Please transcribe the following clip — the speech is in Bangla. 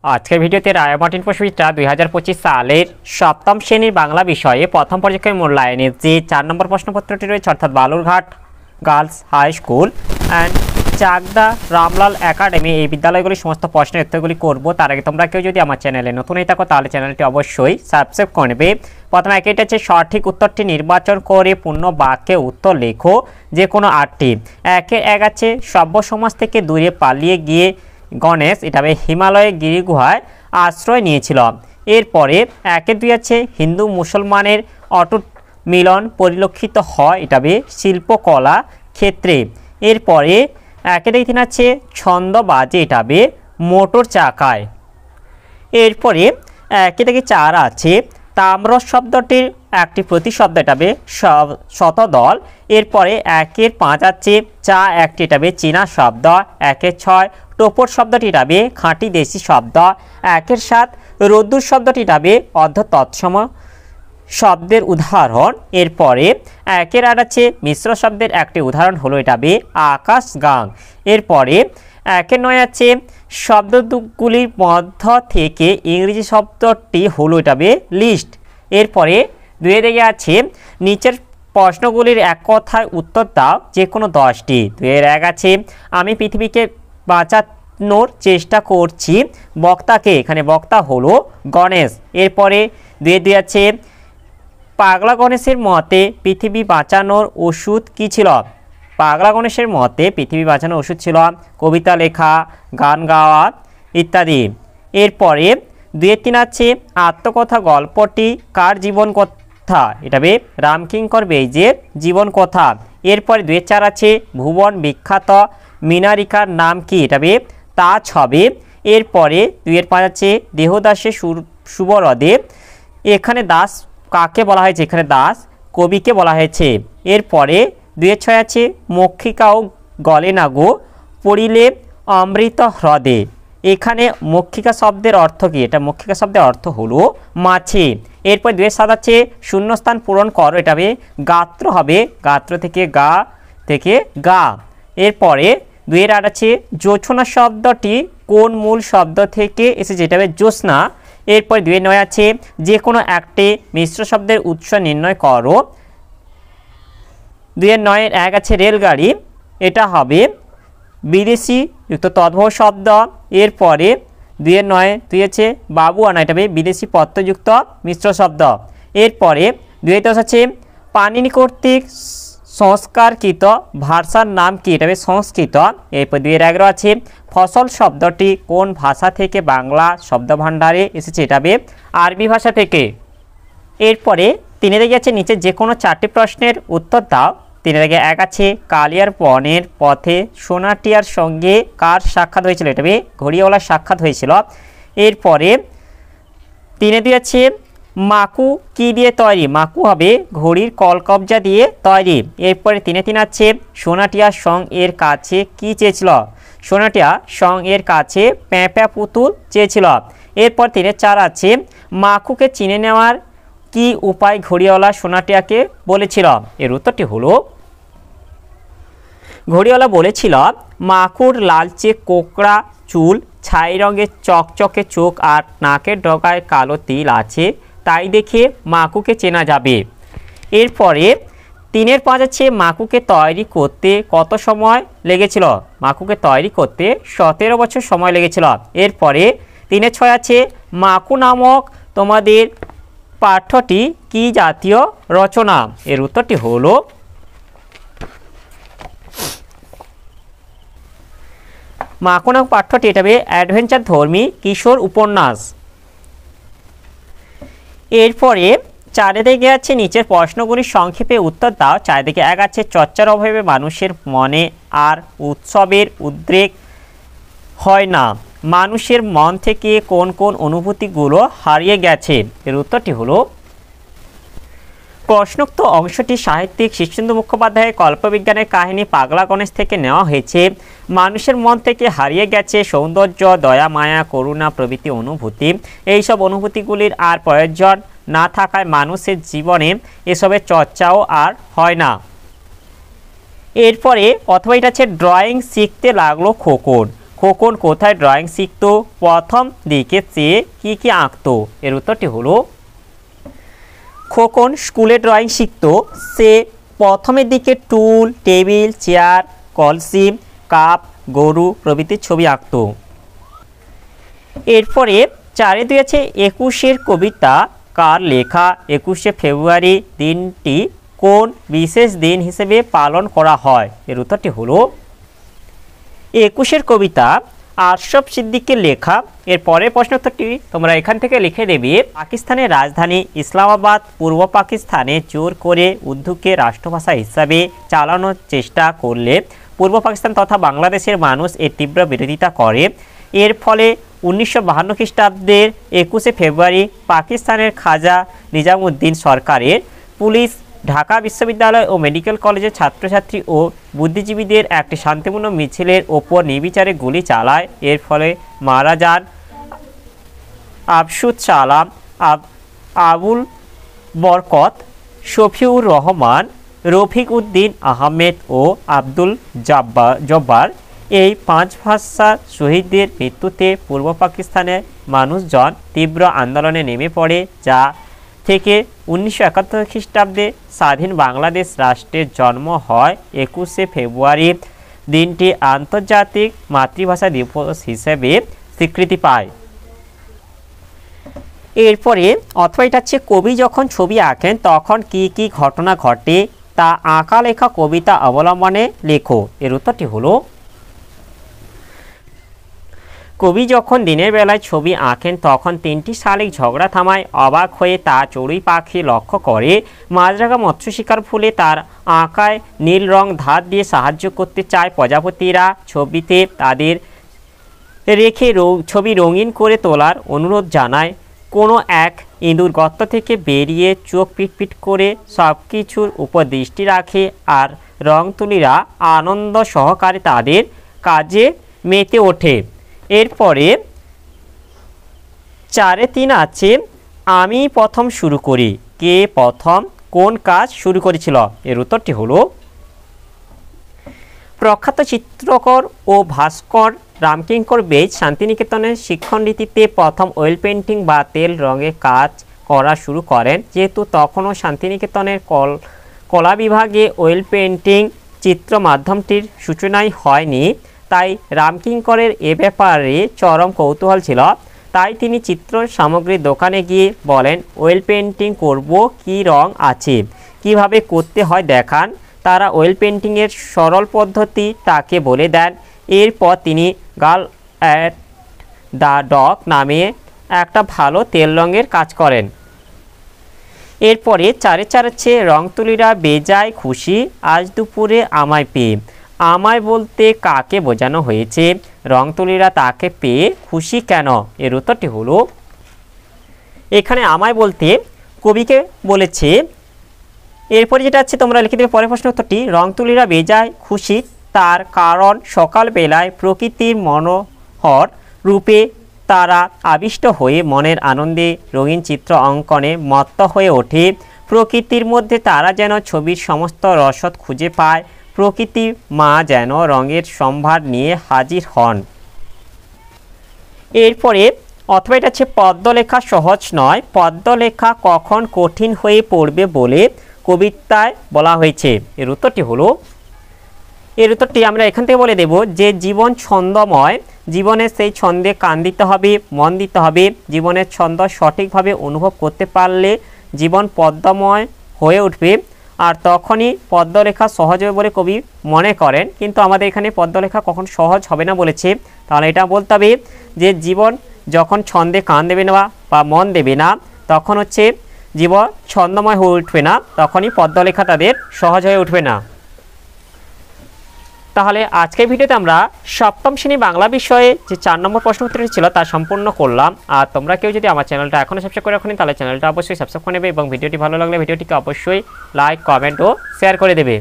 আজকের ভিডিওতে রায় মার্টিন প্রশ্নবিদরা 2025 সালের সপ্তম শ্রেণীর বাংলা বিষয়ে প্রথম পর্যায়ে মূল্যায়নের যে 4 নম্বর প্রশ্নপত্রটি রয়েছে অর্থাৎ Balurghat girls high school and Chakdah Ramlal academy এই বিদ্যালয়গুলির সমস্ত প্রশ্নের উত্তরগুলি করব। তার আগে তোমরা কেউ যদি আমার চ্যানেলে নতুন হয়ে থাকো তাহলে চ্যানেলটি অবশ্যই সাবস্ক্রাইব করে নেবে। প্রথমে এটা হচ্ছে সঠিক উত্তরটি নির্বাচন করে পূর্ণ বাক্যে উত্তর লেখো যে কোনো 8টি। একে এক আছে সভ্য সমাজ থেকে দূরে পালিয়ে গিয়ে গণেশ এটা হিমালয়ে গিরিগুহায় আশ্রয় নিয়েছিল। এরপরে একে 2 আছে হিন্দু মুসলমানের অটুট মিলন পরিলক্ষিত হয় এটা শিল্পকলা ক্ষেত্রে। এরপরে একে 3 আছে ছন্দ বাজে এটা মোটর চাকায়। এরপরে একে 4 আছে তাম্র শব্দটির একটি প্রতিশব্দ এটা শতদল। এরপরে একের 5 আছে চা একটি এটা চীনা শব্দ। একের 6 টোপর শব্দটি এটা খাঁটি দেশি শব্দ। একের 7 রোদ্দুর শব্দটি এটা অর্ধ তৎসম শব্দের উদাহরণ। এরপরে একের 8 আছে মিশ্র শব্দের একটি উদাহরণ হলো এটা আকাশ গাং। এরপরে একের 9 আছে শব্দগুলির মধ্য থেকে ইংরেজি শব্দটি হলো এটা লিস্ট। এরপরে 2 দিকে আছে নিচের প্রশ্নগুলির এক কথায় উত্তর দাও যে কোনো 10টি। 2 1 আছে আমি পৃথিবীকে বাঁচানোর চেষ্টা করছি বক্তাকে, এখানে বক্তা হলো গণেশ। এরপরে 2 2 আছে পাগলা গণেশের মতে পৃথিবী বাঁচানোর ওষুধ কী ছিল? পাগলা গণেশের মতে পৃথিবী বাঁচানোর ওষুধ ছিল কবিতা লেখা, গান গাওয়া ইত্যাদি। এরপরে 2 3 আছে আত্মকথা গল্পটি কার জীবন কথা? এটা রামকিঙ্কর বেইজের জীবন কথা। এরপরে 2 4 আছে ভুবন বিখ্যাত মিনারিকার নাম কি? এটা তাজ হবে। এরপরে 2 5 আছে দেহদাসে সুবরদে, এখানে দাস কাকে বলা হয়েছে? এখানে দাস কবিকে বলা হয়েছে। এরপরে 2 6 আছে মক্ষিকাও গলে না গো পড়িলে অমৃত হ্রদে, এখানে মক্ষিকা শব্দের অর্থ কি? এটা মক্ষিকা শব্দের অর্থ হলো মাছি। এরপর 2 7 আছে শূন্যস্থান পূরণ করো, এটা গাত্র হবে, গাত্র থেকে গা থেকে গা। এরপরে 2 8 আছে জোছনা শব্দটি কোন মূল শব্দ থেকে এসেছে? এটা জ্যোৎস্না। এরপর 2 9 আছে যে কোনো একটি মিশ্র শব্দের উৎস নির্ণয় করো। 2 9 1 আছে রেলগাড়ি, এটা হবে বিদেশি যুক্ত তদ্ভব শব্দ। এরপরে 2 9 2 আছে বাবু আনা, এটা বিদেশি প্রত্যয়যুক্ত মিশ্র শব্দ। এরপরে 2 10 আছে পানিনি কর্তৃক সংস্কারকৃত ভাষার নাম কি? এটা সংস্কৃত। এরপর 2 11 আছে ফসল শব্দটি কোন ভাষা থেকে বাংলা শব্দভাণ্ডারে এসেছে? এটা আরবি ভাষা থেকে। এরপরে 3 দিকে আছে নিচে যে কোনো 4টি প্রশ্নের উত্তর দাও। 3 দিকে 1 আছে কালিয়ার বনের পথে সোনাটিয়ার সঙ্গে কার সাক্ষাৎ হয়েছিল? এটা ঘড়িওয়ালার সাক্ষাৎ হয়েছিল। এরপরে 3 2 আছে মাকু কি দিয়ে তৈরি? মাকু হবে ঘড়ির কলকবজা দিয়ে তৈরি। এরপরে 3 3 আছে সোনাটিয়ার সং এর কাছে কি চেয়েছিল? সোনাটিয়া সং এর কাছে প্যাঁপা পুতুল চেয়েছিল। এরপর 3 4 আছে মাকুকে চিনে নেওয়ার কি উপায় ঘড়িওয়ালা সোনাটিয়াকে বলেছিল? এর উত্তরটি হলো ঘড়িওয়ালা বলেছিল মাকুর লালচে কোকড়া চুল, ছাই রঙের চকচকে চোখ আর নাকের ডগায় কালো তিল আছে, তাই দেখে মাকুকে চেনা যাবে। এরপরে 3 5 আছে মাকুকে তৈরি করতে কত সময় লেগেছিল? মাকুকে তৈরি করতে 17 বছর সময় লেগেছিল। এরপরে 3 6 আছে মাকু নামক তোমাদের পাঠ্যটি কি জাতীয় রচনা? এর উত্তরটি হলো মাকু নামক পাঠ্যটি এটা অ্যাডভেঞ্চার ধর্মী কিশোর উপন্যাস। এরপরে 4 দিকে আছে নিচের প্রশ্নগুলির সংক্ষেপে উত্তর দাও। 4 দিকে 1 আছে চর্চার অভাবে মানুষের মনে আর উৎসবের উদ্রেক হয় না, মানুষের মন থেকে কোন কোন অনুভূতিগুলো হারিয়ে গেছে? এর উত্তরটি হলো প্রশ্নোক্ত অংশটি সাহিত্যিক শীর্ষেন্দু মুখোপাধ্যায়ের কল্পবিজ্ঞানের কাহিনী পাগলা গণেশ থেকে নেওয়া হয়েছে। মানুষের মন থেকে হারিয়ে গেছে সৌন্দর্য, দয়া, মায়া, করুণা প্রভৃতি অনুভূতি। এইসব অনুভূতিগুলির আর প্রয়োজন না থাকায় মানুষের জীবনে এসবের চর্চাও আর হয় না। এরপরে অথবা এটা হচ্ছে ড্রয়িং শিখতে লাগলো খোকন। খোকন কোথায় ড্রয়িং শিখতো? প্রথম দিকে চেয়ে কি আঁকতো? এর উত্তরটি হলো খোকন স্কুলে ড্রয়িং শিখতো। সে প্রথমের দিকে টুল, টেবিল, চেয়ার, কলসি, কাপ, গরু প্রভৃতির ছবি আঁকতো। এরপরে 4-2 আছে 21-এর কবিতা কার লেখা? 21শে ফেব্রুয়ারি দিনটি কোন বিশেষ দিন হিসেবে পালন করা হয়? এর উত্তরটি হলো 21-এর কবিতা আশরাফ সিদ্দিকের লেখা। এর পরের প্রশ্নোত্তরটি তোমরা এখান থেকে লিখে দেবে। পাকিস্তানের রাজধানী ইসলামাবাদ পূর্ব পাকিস্তানে জোর করে উর্দুকে রাষ্ট্রভাষা হিসাবে চালানোর চেষ্টা করলে পূর্ব পাকিস্তান তথা বাংলাদেশের মানুষ এর তীব্র বিরোধিতা করে। এর ফলে 1952 খ্রিস্টাব্দের 21শে ফেব্রুয়ারি পাকিস্তানের খাজা নিজামুদ্দিন সরকারের পুলিশ ঢাকা বিশ্ববিদ্যালয় ও মেডিকেল কলেজের ছাত্রছাত্রী ও বুদ্ধিজীবীদের একটি শান্তিপূর্ণ মিছিলের ওপর নির্বিচারে গুলি চালায়। এর ফলে মারা যান আবসুদ সালাম, আবুল বরকত, শফিউর রহমান, রফিক উদ্দিন আহমেদ ও আব্দুল জব্বার। এই 5 ভাষা শহীদদের মৃত্যুতে পূর্ব পাকিস্তানের মানুষজন তীব্র আন্দোলনে নেমে পড়ে, যা থেকে 1971 খ্রিস্টাব্দে স্বাধীন বাংলাদেশ রাষ্ট্রের জন্ম হয়। 21শে ফেব্রুয়ারি দিনটি আন্তর্জাতিক মাতৃভাষা দিবস হিসেবে স্বীকৃতি পায়। এরপরে অথবা এটা হচ্ছে কবি যখন ছবি আঁকেন তখন কি ঘটনা ঘটে তা আঁকা লেখা কবিতা অবলম্বনে লেখো। এর উত্তরটি হলো কবি যখন দিনের বেলায় ছবি আঁকেন তখন 3টি শালিক ঝগড়া থামায় অবাক হয়ে তা চড়ুই পাখি লক্ষ্য করে। মাছরাঙা মৎস্য শিকার ফুলে তার আঁকায় নীল রং ধার দিয়ে সাহায্য করতে চায় প্রজাপতিরা। ছবিতে তাদের রেখে ছবি রঙিন করে তোলার অনুরোধ জানায়। কোনো এক ইঁদুর গর্ত থেকে বেরিয়ে চোখ পিটপিট করে সব কিছুর উপর দৃষ্টি রাখে আর রং তুলিরা আনন্দ সহকারে তাদের কাজে মেতে ওঠে। এরপরে 4-3 আছে আমি প্রথম শুরু করি। কে প্রথম কোন কাজ শুরু করেছিল? এর উত্তরটি হলো প্রখ্যাত চিত্রকর ও ভাস্কর রামকিঙ্কর বেইজ শান্তিনিকেতনের শিক্ষণ রীতিতে প্রথম অয়েল পেন্টিং বা তেল রঙে কাজ করা শুরু করেন। যেহেতু তখনও শান্তিনিকেতনের কলা বিভাগে অয়েল পেন্টিং চিত্র মাধ্যমটির সূচনাই হয়নি, তাই রামকিঙ্করের এ ব্যাপারে চরম কৌতূহল ছিল। তাই তিনি চিত্র সামগ্রীর দোকানে গিয়ে বলেন, অয়েল পেন্টিং করব, কি রং আছে, কিভাবে করতে হয় দেখান। তারা অয়েল পেন্টিংয়ের সরল পদ্ধতি তাকে বলে দেন। এরপর তিনি গার্ল অ্যাট দ্য ডক নামে একটা ভালো তেল রঙের কাজ করেন। এরপরে 4-4 হচ্ছে রং তুলিরা বেজায় খুশি আজ দুপুরে আমায় পেয়ে। আমায় বলতে কাকে বোঝানো হয়েছে? রং তুলিরা তাকে পেয়ে খুশি কেন? এর উত্তরটি হলো এখানে আমায় বলতে কবিকে বলেছে। এরপরে যেটা আছে তোমরা লিখে দেবে পরের প্রশ্ন উত্তরটি। রং তুলিরা বেজায় খুশি তার কারণ সকালবেলায় প্রকৃতির মনোহর রূপে তারা আবিষ্ট হয়ে মনের আনন্দে রঙিন চিত্র অঙ্কনে মত্ত হয়ে ওঠে। প্রকৃতির মধ্যে তারা যেন ছবির সমস্ত রসদ খুঁজে পায়। প্রকৃতি মা যেন রঙের সম্ভার নিয়ে হাজির হন। এরপরে অথবা এটা হচ্ছে পদ্য লেখা সহজ নয়, পদ্য লেখা কখন কঠিন হয়ে পড়বে বলে কবিতায় বলা হয়েছে। এর উত্তরটি হলো এর উত্তরটি আমরা এখান থেকে বলে দেব যে জীবন ছন্দময়, জীবনে সেই ছন্দে কান দিতে হবে, মন দিতে হবে। জীবনের ছন্দ সঠিকভাবে অনুভব করতে পারলে জীবন পদ্মময় হয়ে উঠবে, আর তখনই পদ্মলেখা সহজ হবে বলে কবি মনে করেন। কিন্তু আমাদের এখানে পদ্মলেখা কখন সহজ হবে না বলেছে, তাহলে এটা বলতে হবে যে জীবন যখন ছন্দে কান দেবে না বা মন দেবে না তখন হচ্ছে জীবন ছন্দময় হয়ে উঠবে না, তখনই পদ্মলেখা তাদের সহজ হয়ে উঠবে না। তাহলে আজকের ভিডিওতে আমরা সপ্তম শ্রেণী বাংলা বিষয়ে যে 4 নম্বর প্রশ্ন উত্তরটি ছিল তা সম্পূর্ণ করলাম। আর তোমরা কেউ যদি আমার চ্যানেলটা এখনও সাবস্ক্রাইব করে রাখোনি তাহলে চ্যানেলটা অবশ্যই সাবস্ক্রাইব করে নেবে এবং ভিডিওটি ভালো লাগলে ভিডিওটিকে অবশ্যই লাইক, কমেন্ট ও শেয়ার করে দেবে।